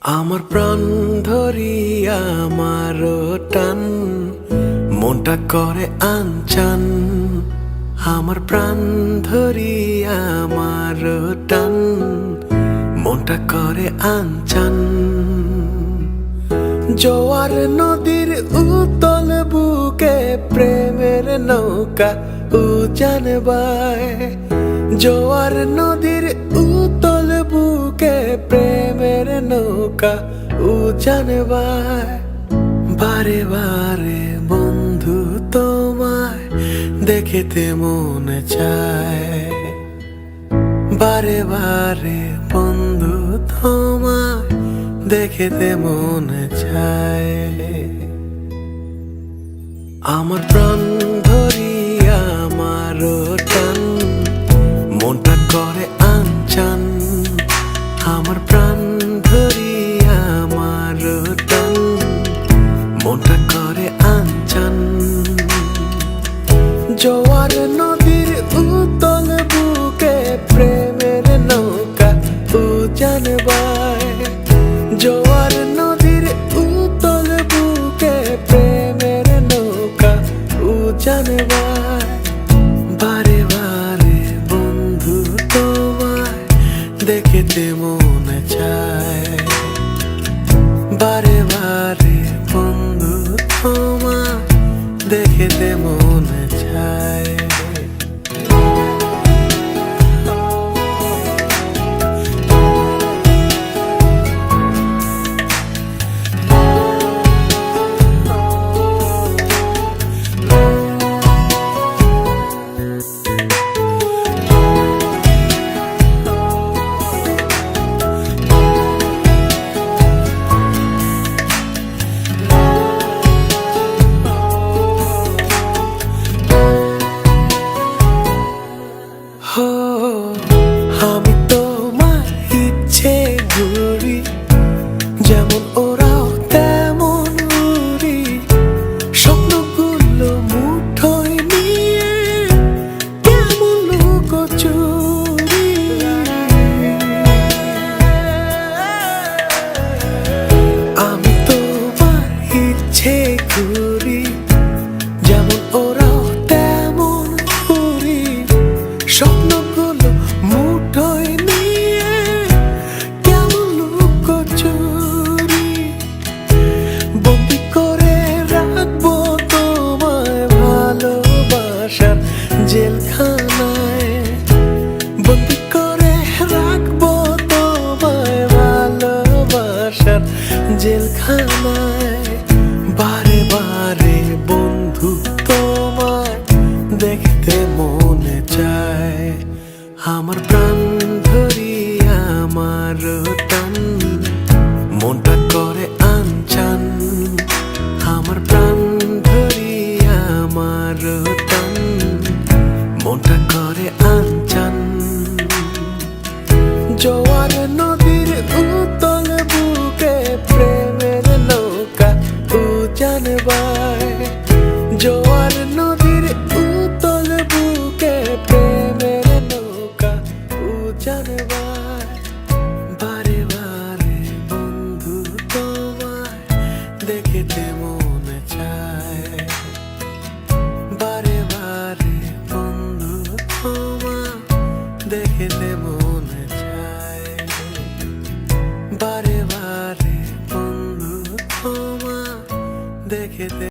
আমার প্রাণ ধরিয়া আমার টান মনটা করে আনচান। আমার প্রাণ ধরিয়া আমার টান মনটা করে আনচান। জোয়ার নদীর উতল বুকে প্রেমের নৌকা উজান বায়। জোয়ার নদীর উতল বুকে প্রেমের নৌকা উজান বায়। বারে বারে বন্ধু তোমায় দেখিতে মনে চায়। বারে বারে বন্ধু তোমায় দেখিতে মনে চায়। আমার প্রাণ ধরিয়া আমার টান মনটা করে আনচান। আমার প্রাণ ধরিয়া আমার টান মনটা করে আনচান। জোয়ার নদীর উতল বুকে প্রেমের নৌকা উজান বায়। জোয়ার নদীর উতল বুকে প্রেমের নৌকা উজান বায়। বারে বারে বন্ধু তোমায় দেখিতে মনে চায়। বারে বারে বন্ধু তোমায় দেখিতে মনে চায়। আমি তোমার ইচ্ছে ঘুরি, যেমন ওরাও তেমন উড়ি। স্বপ্নগুলো মুঠোয় নিয়ে কেমন লুকোচুরি। আমি তোমার ইচ্ছে ঘুরি, যেমন ওরাও তেমন উড়ি। স্বপ্নগুলো মুঠোয় নিয়ে কেমন লুকোচুরি। বন্দি করে রাখবো তোমায় ভালোবাসার জেলখানায়। বন্দি করে রাখবো তোমায় ভালোবাসার জেলখানায়। বারে বারে বন্ধু তোমায় দেখতে মনে চায়। আমার প্রাণ ধরিয়া আমার টান মনটা করে আনচান। আমার প্রাণ ধরিয়া আমার টান মনটা করে আনচান। জোয়ার নদীর উতল বুকে প্রেমের নৌকা উজান বায়। জোয়ার নদীর উতল বুকে প্রেমের নৌকা উজান বায়। বারে বারে বন্ধু তোমায় দেখিতে মনে চায়। বারে বারে বন্ধু তোমায় দেখিতে মনে চায়। বারে বারে বন্ধু তোমায় দেখিতে